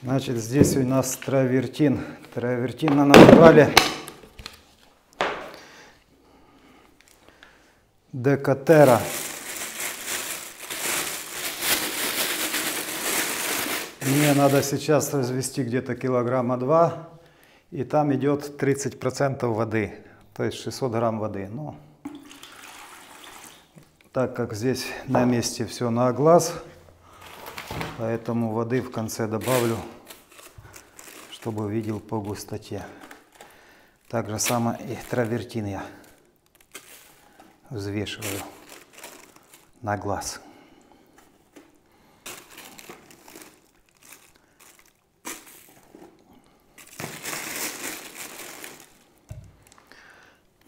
Значит, здесь у нас травертин. Травертин на натурале Декатера. Мне надо сейчас развести где-то килограмма 2, и там идет 30% воды, то есть 600 грамм воды. Ну, так как здесь на месте все на глаз, поэтому воды в конце добавлю, чтобы видел по густоте. Так же само и травертин я взвешиваю на глаз.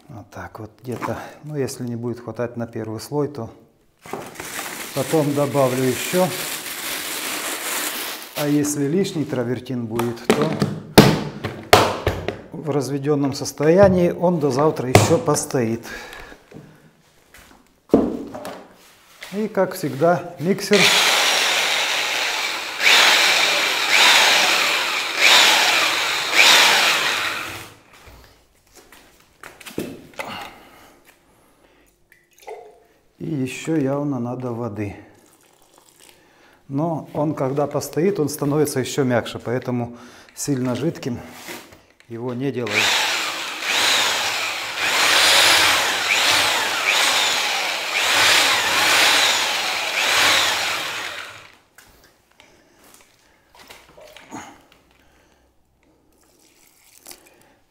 Вот так вот где-то, ну если не будет хватать на первый слой, то потом добавлю еще. А если лишний травертин будет, то в разведенном состоянии он до завтра еще постоит. И как всегда миксер. И еще явно надо воды. Но он, когда постоит, он становится еще мягче, поэтому сильно жидким его не делаю.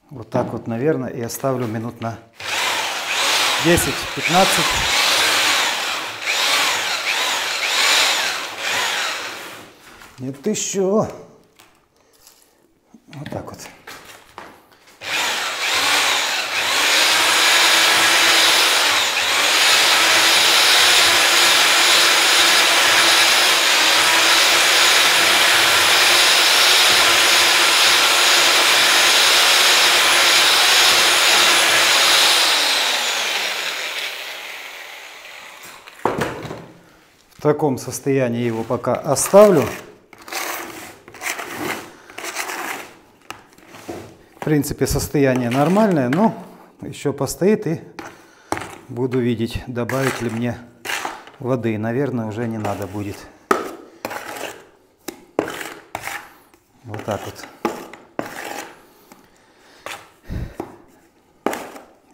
Вот так вот, наверное, и оставлю минут на 10-15. Нет, еще. Вот так вот. В таком состоянии его пока оставлю. В принципе, состояние нормальное, но еще постоит, и буду видеть, добавить ли мне воды. Наверное, уже не надо будет. Вот так вот.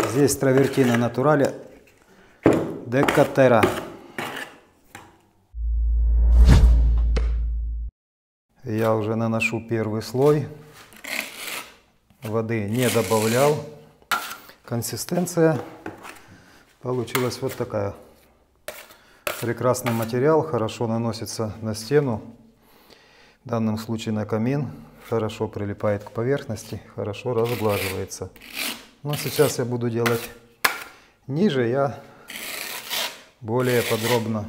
Здесь травертина натурале Декатера. Я уже наношу первый слой. Воды не добавлял. Консистенция получилась вот такая. Прекрасный материал, хорошо наносится на стену, в данном случае на камин, хорошо прилипает к поверхности, хорошо разглаживается. Но сейчас я буду делать ниже, я более подробно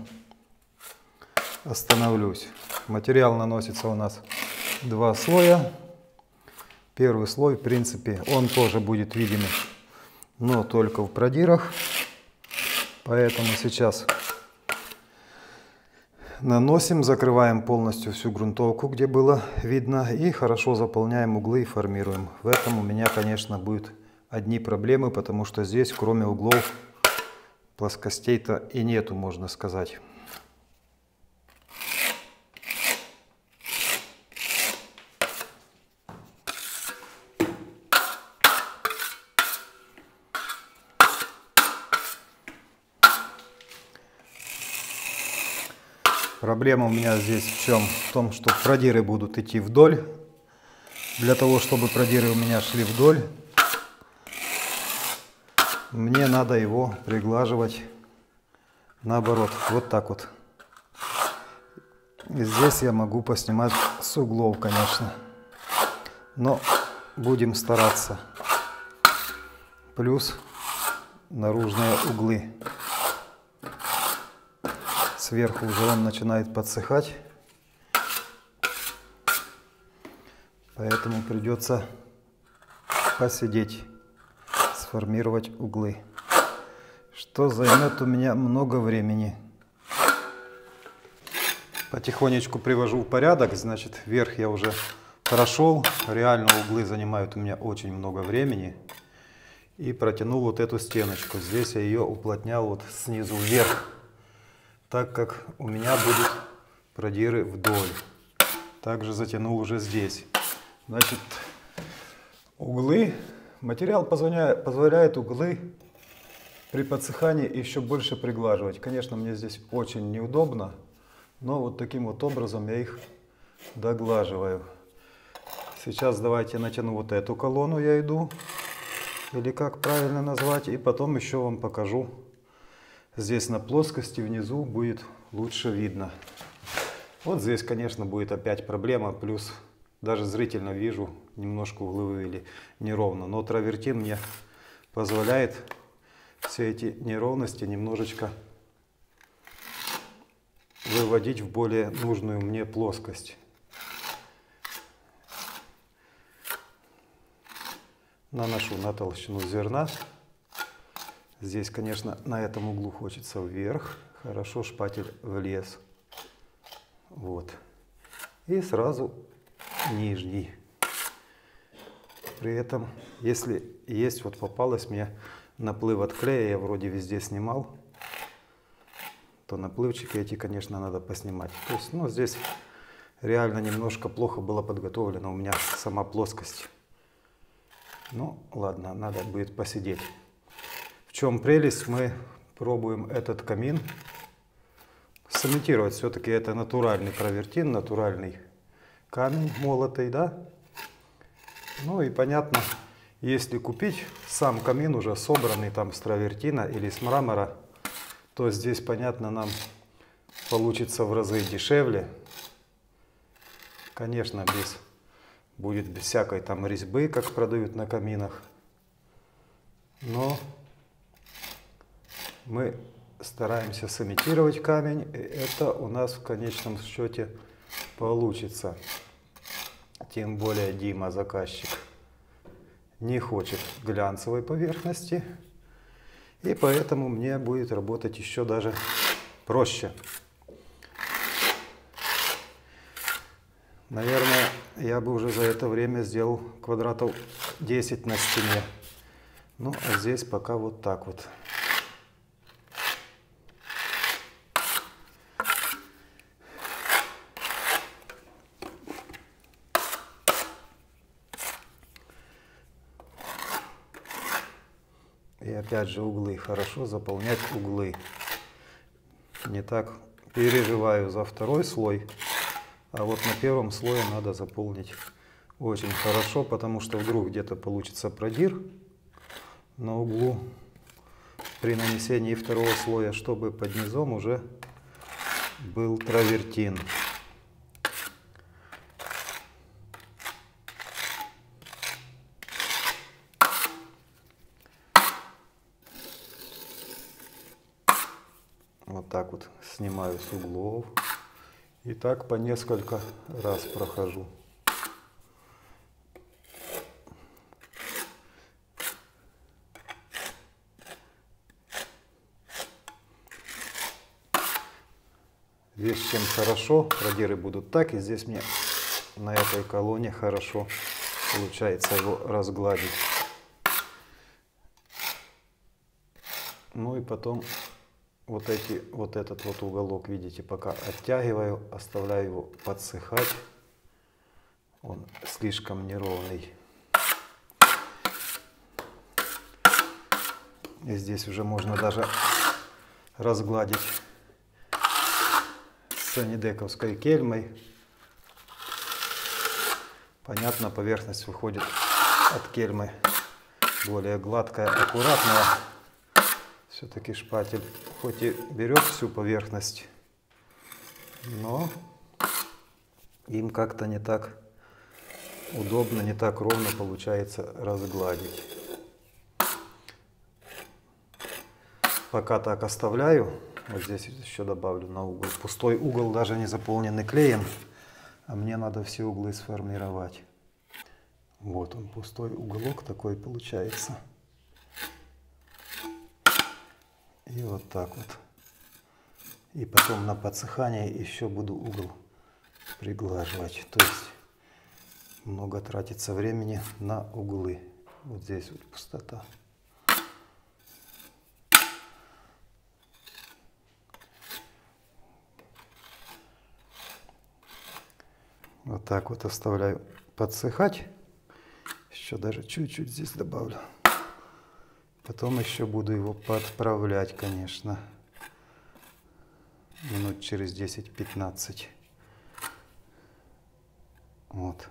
остановлюсь. Материал наносится у нас 2 слоя. Первый слой, в принципе, он тоже будет виден, но только в продирах. Поэтому сейчас наносим, закрываем полностью всю грунтовку, где было видно, и хорошо заполняем углы и формируем. В этом у меня, конечно, будут одни проблемы, потому что здесь, кроме углов, плоскостей-то и нету, можно сказать. Проблема у меня здесь в чем? В том, что продиры будут идти вдоль. Для того, чтобы продиры у меня шли вдоль, мне надо его приглаживать наоборот. Вот так вот. И здесь я могу поснимать с углов, конечно. Но будем стараться. Плюс наружные углы. Сверху уже он начинает подсыхать, поэтому придется посидеть, сформировать углы, что займет у меня много времени. Потихонечку привожу в порядок. Значит, верх я уже прошел. Реально углы занимают у меня очень много времени. И протянул вот эту стеночку. Здесь я ее уплотнял вот снизу вверх, так как у меня будут продиры вдоль. Также затянул уже здесь. Значит, углы. Материал позволяет углы при подсыхании еще больше приглаживать. Конечно, мне здесь очень неудобно, но вот таким вот образом я их доглаживаю. Сейчас давайте натяну вот эту колонну, я иду, или как правильно назвать, и потом еще вам покажу. Здесь на плоскости внизу будет лучше видно. Вот здесь, конечно, будет опять проблема, плюс даже зрительно вижу, немножко углы вывели неровно. Но травертин мне позволяет все эти неровности немножечко выводить в более нужную мне плоскость. Наношу на толщину зерна. Здесь, конечно, на этом углу хочется вверх. Хорошо шпатель влез. Вот. И сразу нижний. При этом, если есть, вот попалось мне наплыв от клея, я вроде везде снимал, то наплывчики эти, конечно, надо поснимать. То есть, ну, здесь реально немножко плохо было подготовлена у меня сама плоскость. Ну, ладно, надо будет посидеть. В чем прелесть? Мы пробуем этот камин сымитировать. Все-таки это натуральный травертин, натуральный камень молотый, да? Ну и понятно, если купить сам камин уже собранный там с травертина или с мрамора, то здесь, понятно, нам получится в разы дешевле. Конечно, будет без всякой там резьбы, как продают на каминах. Но мы стараемся сымитировать камень, и это у нас в конечном счете получится. Тем более Дима, заказчик, не хочет глянцевой поверхности, и поэтому мне будет работать еще даже проще. Наверное, я бы уже за это время сделал квадратов 10 на стене. Ну, а здесь пока вот так вот. И опять же углы. Хорошо заполнять углы. Не так переживаю за второй слой. А вот на первом слое надо заполнить очень хорошо, потому что вдруг где-то получится продир на углу при нанесении второго слоя, чтобы под низом уже был травертин. Вот так вот снимаю с углов. И так по несколько раз прохожу. Здесь чем хорошо, продиры будут так, и здесь мне на этой колонне хорошо получается его разгладить. Ну и потом вот этот вот уголок, видите, пока оттягиваю, оставляю его подсыхать. Он слишком неровный. И здесь уже можно даже разгладить санидековской кельмой. Понятно, поверхность выходит от кельмы более гладкая, аккуратная. Все-таки шпатель хоть и берет всю поверхность, но им как-то не так удобно, не так ровно получается разгладить. Пока так оставляю. Вот здесь еще добавлю на угол. Пустой угол, даже не заполненный клеем, а мне надо все углы сформировать. Вот он, пустой уголок такой получается. И вот так вот. И потом на подсыхание еще буду угол приглаживать. То есть много тратится времени на углы. Вот здесь вот пустота. Вот так вот оставляю подсыхать. Еще даже чуть-чуть здесь добавлю. Потом еще буду его подправлять, конечно. Минут через 10-15. Вот.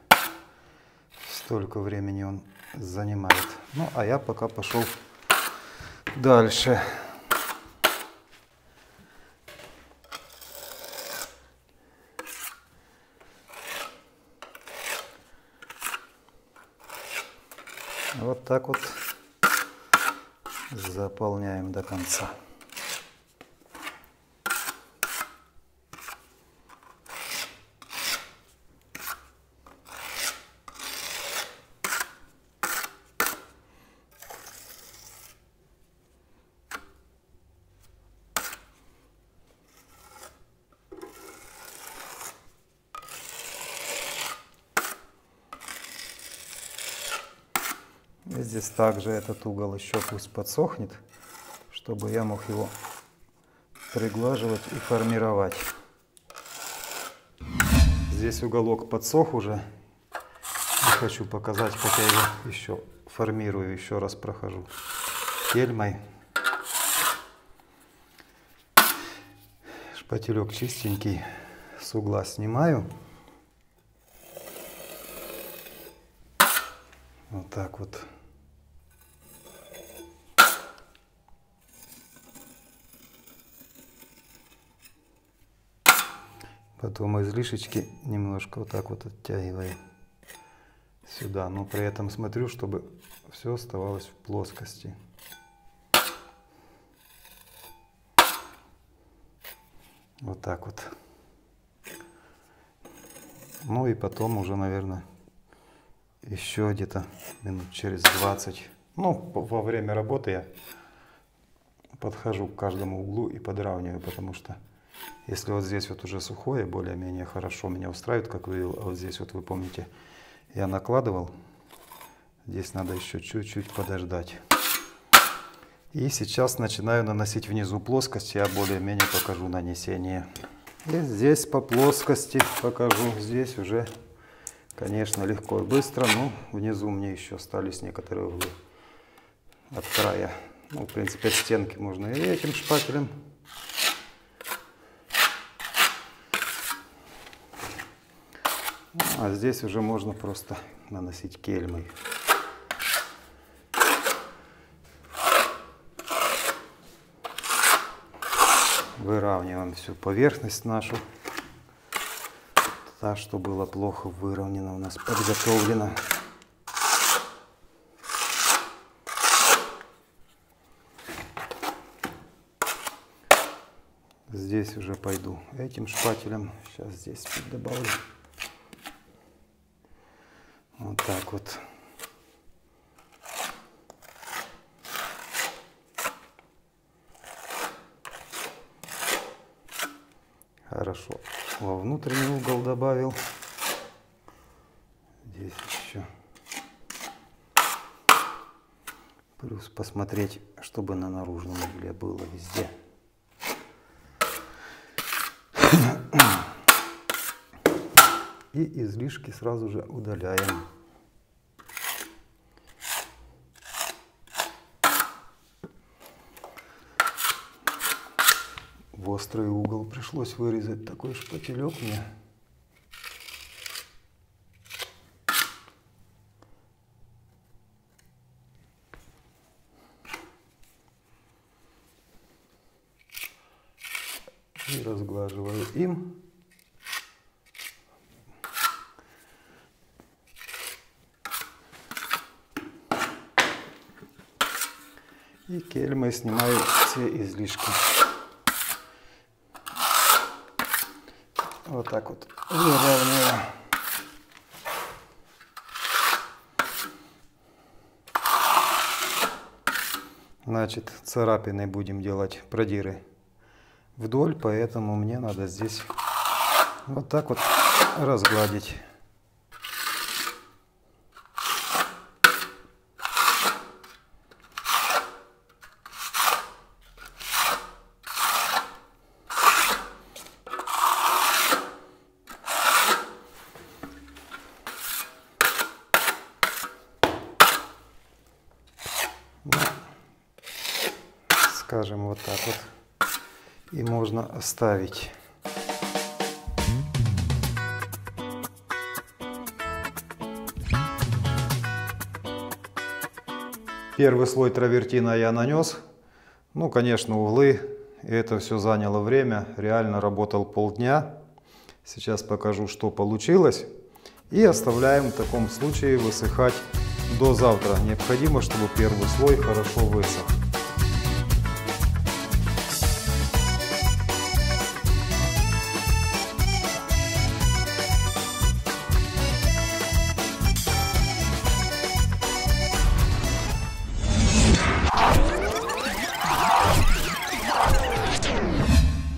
Столько времени он занимает. Ну, а я пока пошел дальше. Вот так вот заполняем до конца. И здесь также этот угол еще пусть подсохнет, чтобы я мог его приглаживать и формировать. Здесь уголок подсох уже. И хочу показать, как я его еще формирую. Еще раз прохожу кельмой. Шпателек чистенький. С угла снимаю. Вот так вот. Потом излишечки немножко вот так вот оттягиваю сюда. Но при этом смотрю, чтобы все оставалось в плоскости. Вот так вот. Ну и потом уже, наверное, еще где-то минут через 20. Ну, во время работы я подхожу к каждому углу и подравниваю, потому что если вот здесь вот уже сухое, более-менее хорошо меня устраивает, как вы видели, а вот здесь вот вы помните, я накладывал, здесь надо еще чуть-чуть подождать. И сейчас начинаю наносить внизу плоскость, я более-менее покажу нанесение. И здесь по плоскости покажу, здесь уже, конечно, легко и быстро, но внизу мне еще остались некоторые углы от края. Ну, в принципе, от стенки можно и этим шпателем. А здесь уже можно просто наносить кельмой. Выравниваем всю поверхность нашу. Та, что было плохо выровнена, у нас подготовлена. Здесь уже пойду этим шпателем. Сейчас здесь добавлю. Вот так вот. Хорошо. Во внутренний угол добавил. Здесь еще. Плюс посмотреть, чтобы на наружном угле было везде. И излишки сразу же удаляем. В острый угол пришлось вырезать такой шпателек мне. И разглаживаю им. И кельмой снимаю все излишки. Вот так вот выравниваю. Значит, царапины будем делать, продиры вдоль, поэтому мне надо здесь вот так вот разгладить. Скажем, вот так вот. И можно оставить. Первый слой травертина я нанес. Ну, конечно, углы. И это все заняло время. Реально работал полдня. Сейчас покажу, что получилось. И оставляем в таком случае высыхать до завтра. Необходимо, чтобы первый слой хорошо высох.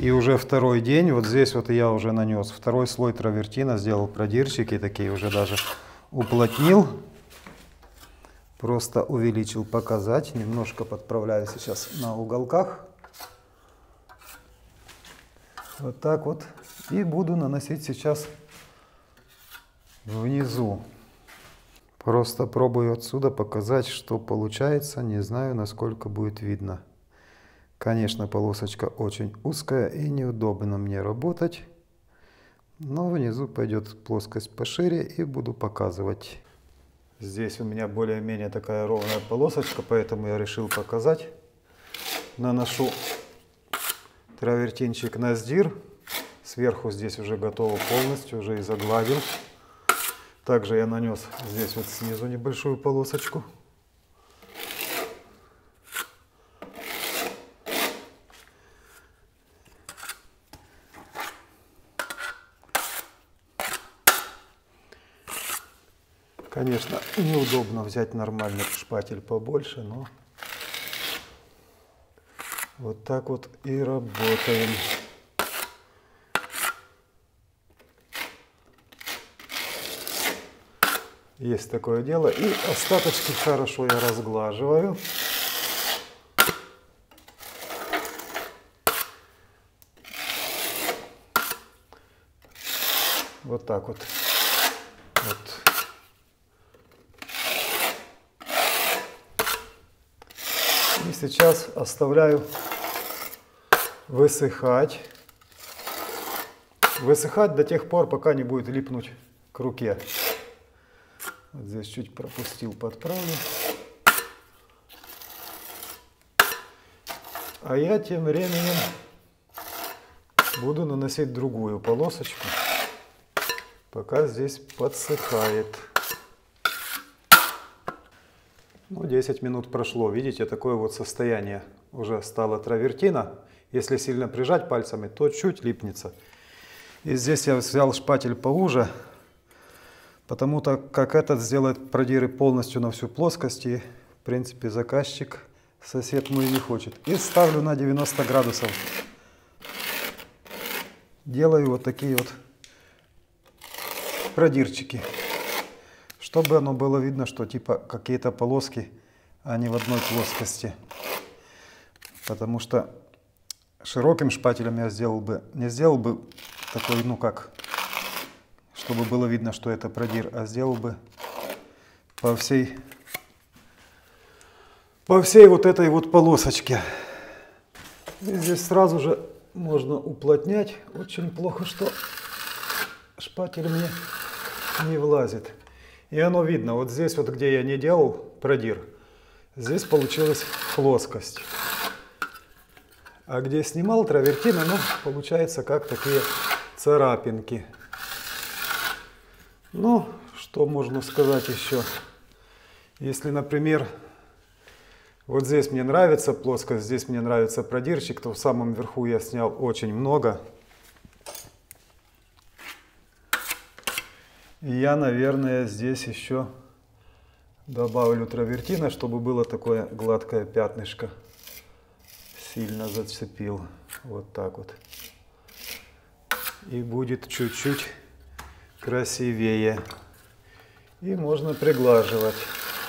И уже второй день, вот здесь вот я уже нанес второй слой травертина, сделал продирчики такие, уже даже уплотнил. Просто увеличил показать, немножко подправляю сейчас на уголках. Вот так вот. И буду наносить сейчас внизу. Просто пробую отсюда показать, что получается, не знаю, насколько будет видно. Конечно, полосочка очень узкая и неудобно мне работать, но внизу пойдет плоскость пошире и буду показывать. Здесь у меня более-менее такая ровная полосочка, поэтому я решил показать. Наношу травертинчик на сдир. Сверху здесь уже готово полностью, уже и загладил. Также я нанес здесь вот снизу небольшую полосочку. Конечно, неудобно взять нормальный шпатель побольше, но вот так вот и работаем. Есть такое дело. И остаточки хорошо я разглаживаю. Вот так вот. Вот. И сейчас оставляю высыхать. Высыхать до тех пор, пока не будет липнуть к руке. Вот здесь чуть пропустил, подправлю. А я тем временем буду наносить другую полосочку, пока здесь подсыхает. Ну, 10 минут прошло. Видите, такое вот состояние уже стало травертина. Если сильно прижать пальцами, то чуть липнется. И здесь я взял шпатель поуже, потому как этот сделает продиры полностью на всю плоскость. И, в принципе, заказчик, сосед мой, не хочет. И ставлю на 90 градусов. Делаю вот такие вот продирчики, чтобы оно было видно, что типа какие-то полоски, а не в одной плоскости. Потому что широким шпателем я не сделал бы такой, ну как, чтобы было видно, что это продир, а сделал бы по всей вот этой вот полосочке. И здесь сразу же можно уплотнять. Очень плохо, что шпатель мне не влазит. И оно видно, вот здесь вот, где я не делал продир, здесь получилась плоскость. А где снимал травертин, оно получается как такие царапинки. Ну, что можно сказать еще? Если, например, вот здесь мне нравится плоскость, здесь мне нравится продирчик, то в самом верху я снял очень много. И я, наверное, здесь еще добавлю травертина, чтобы было такое гладкое пятнышко сильно зацепил. Вот так вот. И будет чуть-чуть красивее. И можно приглаживать.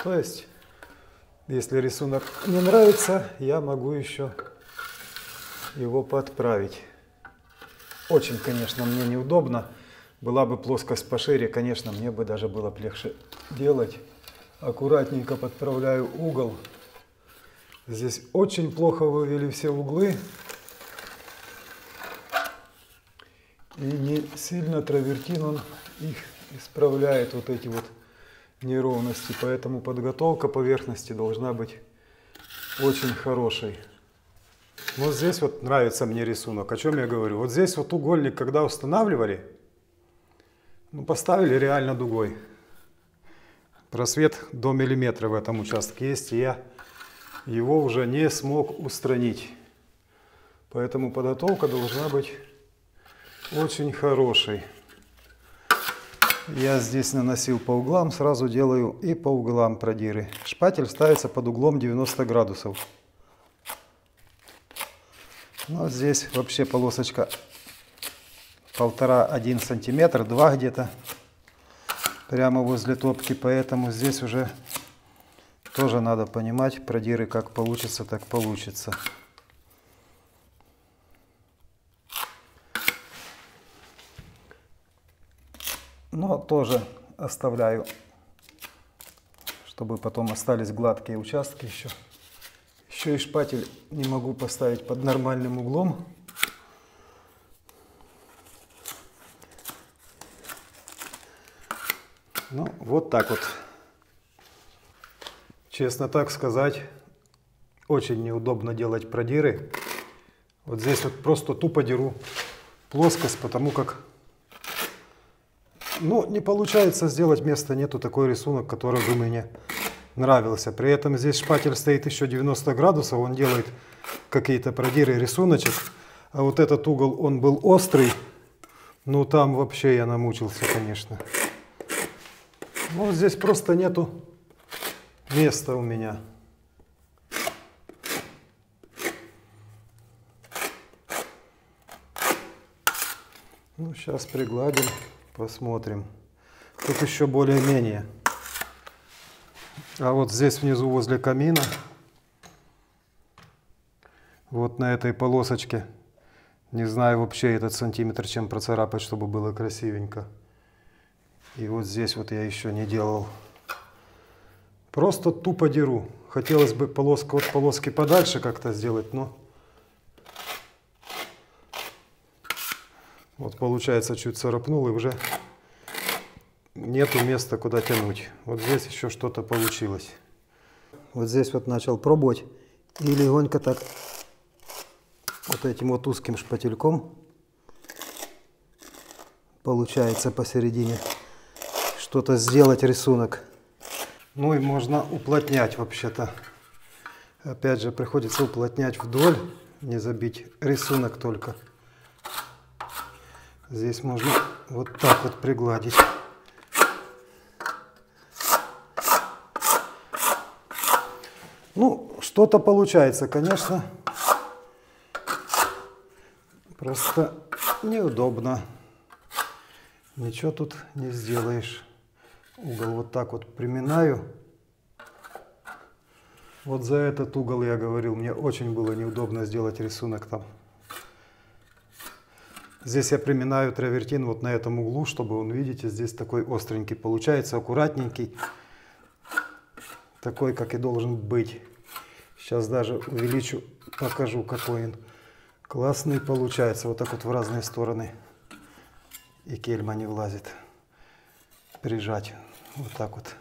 То есть, если рисунок не нравится, я могу еще его подправить. Очень, конечно, мне неудобно. Была бы плоскость пошире, конечно, мне бы даже было бы легче делать. Аккуратненько подправляю угол. Здесь очень плохо вывели все углы. И не сильно травертин, он их исправляет, вот эти вот неровности. Поэтому подготовка поверхности должна быть очень хорошей. Вот здесь вот нравится мне рисунок. О чем я говорю? Вот здесь вот угольник, когда устанавливали, ну, поставили реально дугой. Просвет до миллиметра в этом участке есть, и я его уже не смог устранить. Поэтому подготовка должна быть очень хорошей. Я здесь наносил по углам, сразу делаю и по углам продиры. Шпатель ставится под углом 90 градусов. Ну, здесь вообще полосочка 1,5-1 сантиметр, 2 где-то, прямо возле топки, поэтому здесь уже тоже надо понимать, продиры как получится, так получится. Но тоже оставляю, чтобы потом остались гладкие участки еще. Еще и шпатель не могу поставить под нормальным углом. Ну, вот так вот. Честно так сказать, очень неудобно делать продиры. Вот здесь вот просто тупо деру плоскость, потому как, ну, не получается сделать, места нету, такой рисунок, который бы мне нравился. При этом здесь шпатель стоит еще 90 градусов, он делает какие-то продиры, рисуночек. А вот этот угол, он был острый, ну там вообще я намучился, конечно. Ну, здесь просто нету места у меня. Ну, сейчас пригладим, посмотрим. Тут еще более-менее. А вот здесь внизу возле камина, вот на этой полосочке, не знаю вообще этот сантиметр чем процарапать, чтобы было красивенько. И вот здесь вот я еще не делал. Просто тупо деру. Хотелось бы полоску от полоски подальше как-то сделать, но вот получается чуть царапнул и уже нету места, куда тянуть. Вот здесь еще что-то получилось. Вот здесь вот начал пробовать и легонько так вот этим вот узким шпательком получается посередине что-то сделать, рисунок. Ну и можно уплотнять вообще-то. Опять же приходится уплотнять вдоль, не забить рисунок только. Здесь можно вот так вот пригладить. Ну, что-то получается, конечно. Просто неудобно. Ничего тут не сделаешь. Угол вот так вот приминаю. Вот за этот угол я говорил, мне очень было неудобно сделать рисунок там. Здесь я приминаю травертин вот на этом углу, чтобы он, видите, здесь такой остренький получается, аккуратненький. Такой, как и должен быть. Сейчас даже увеличу, покажу, какой он классный получается. Вот так вот в разные стороны. И кельма не влазит. Прижать. Вот так вот.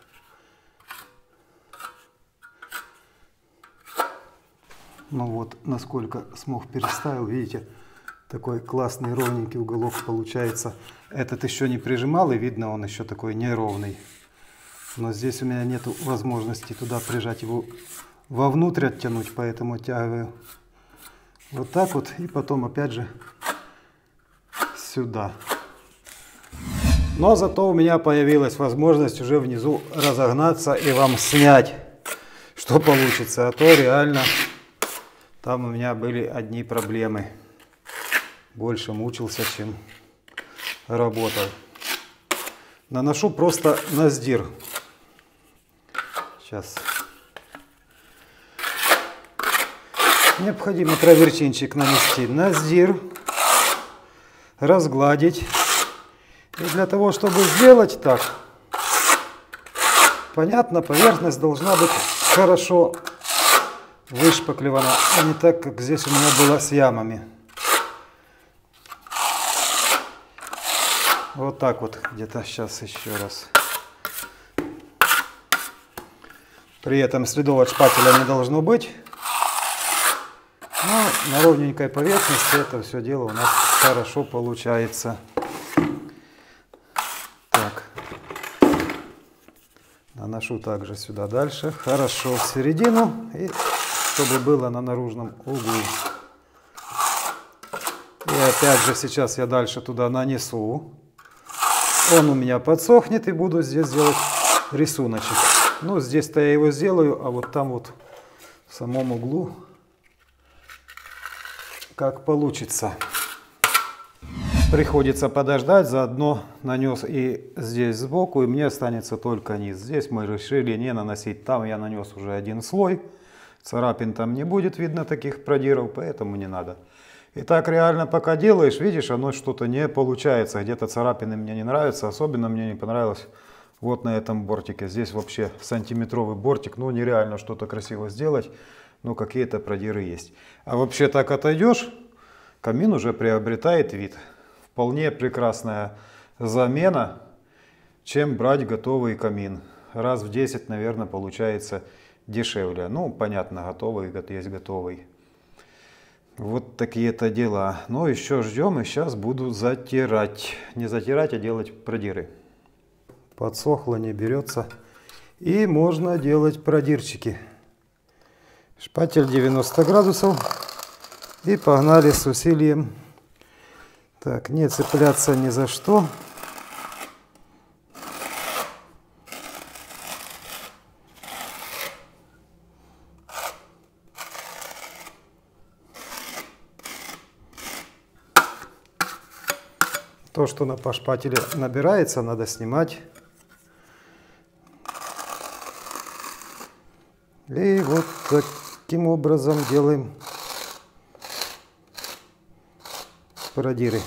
Ну вот, насколько смог, переставил. Видите, такой классный ровненький уголок получается. Этот еще не прижимал, и видно, он еще такой неровный. Но здесь у меня нет возможности туда прижать его, вовнутрь оттянуть, поэтому оттягиваю вот так вот. И потом опять же сюда. Но зато у меня появилась возможность уже внизу разогнаться и вам снять, что получится. А то реально Там у меня были одни проблемы. Больше мучился, чем работал. Наношу просто на сдир. Сейчас. Необходимо травертинчик нанести на сдир, разгладить. И для того, чтобы сделать так, понятно, поверхность должна быть хорошо вышпаклевана, а не так, как здесь у меня было с ямами. Вот так вот, где-то сейчас еще раз. При этом следов от шпателя не должно быть. Но на ровненькой поверхности это все дело у нас хорошо получается. Так. Наношу также сюда дальше. Хорошо в середину. И чтобы было на наружном углу. И опять же сейчас я дальше туда нанесу. Он у меня подсохнет, и буду здесь делать рисуночек. Ну, здесь-то я его сделаю, а вот там вот в самом углу как получится. Приходится подождать, заодно нанес и здесь сбоку, и мне останется только низ. Здесь мы решили не наносить, там я нанес уже один слой. Царапин там не будет видно, таких продиров, поэтому не надо. И так реально пока делаешь, видишь, оно что-то не получается. Где-то царапины мне не нравятся. Особенно мне не понравилось вот на этом бортике. Здесь вообще сантиметровый бортик. Ну, нереально что-то красиво сделать. Но какие-то продиры есть. А вообще так отойдешь, камин уже приобретает вид. Вполне прекрасная замена, чем брать готовый камин. Раз в 10, наверное, получается дешевле. Ну, понятно, готовый есть готовый. Вот такие-то дела. Но еще ждем, и сейчас буду затирать. Не затирать, а делать продиры. Подсохло, не берется. И можно делать продирчики. Шпатель 90 градусов. И погнали с усилием. Так, не цепляться ни за что. То, что по шпателе набирается, надо снимать. И вот таким образом делаем продиры.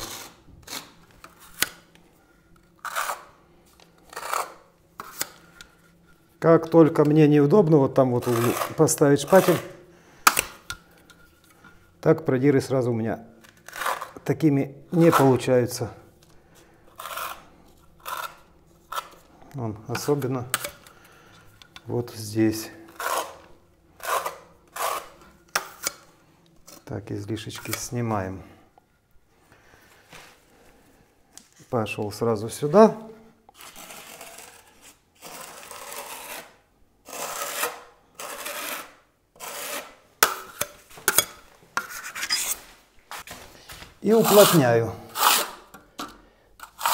Как только мне неудобно вот там вот поставить шпатель, так продиры сразу у меня такими не получаются. Особенно вот здесь. Так, излишечки снимаем. Пошел сразу сюда. И уплотняю.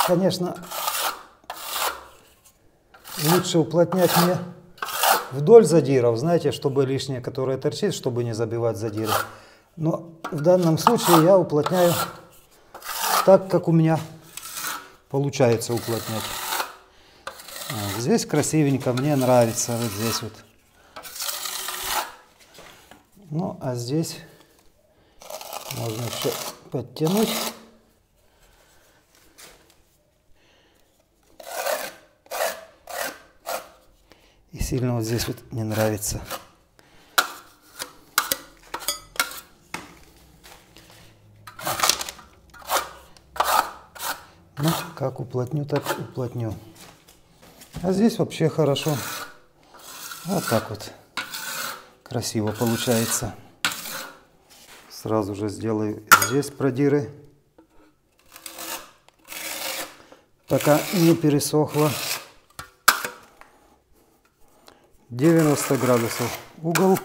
Конечно, лучше уплотнять мне вдоль задиров, знаете, чтобы лишнее, которое торчит, чтобы не забивать задиры. Но в данном случае я уплотняю так, как у меня получается уплотнять. Вот здесь красивенько, мне нравится, вот здесь вот. Ну, а здесь можно еще подтянуть. И сильно вот здесь вот не нравится. Ну, как уплотню, так уплотню. А здесь вообще хорошо. Вот так вот. Красиво получается. Сразу же сделаю здесь продиры. Пока не пересохло. 90 градусов угол.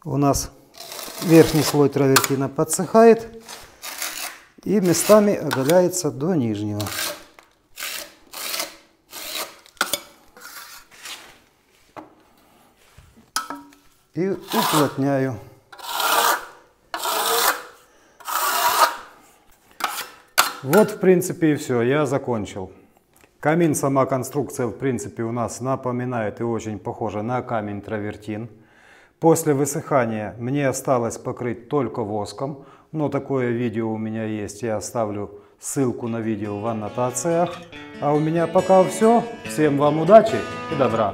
У нас верхний слой травертина подсыхает. И местами оголяется до нижнего. и уплотняю. Вот, в принципе, и все, я закончил. Камин, сама конструкция, в принципе, у нас напоминает и очень похожа на камень травертин. После высыхания мне осталось покрыть только воском, но такое видео у меня есть, я оставлю ссылку на видео в аннотациях. А у меня пока все. Всем вам удачи и добра!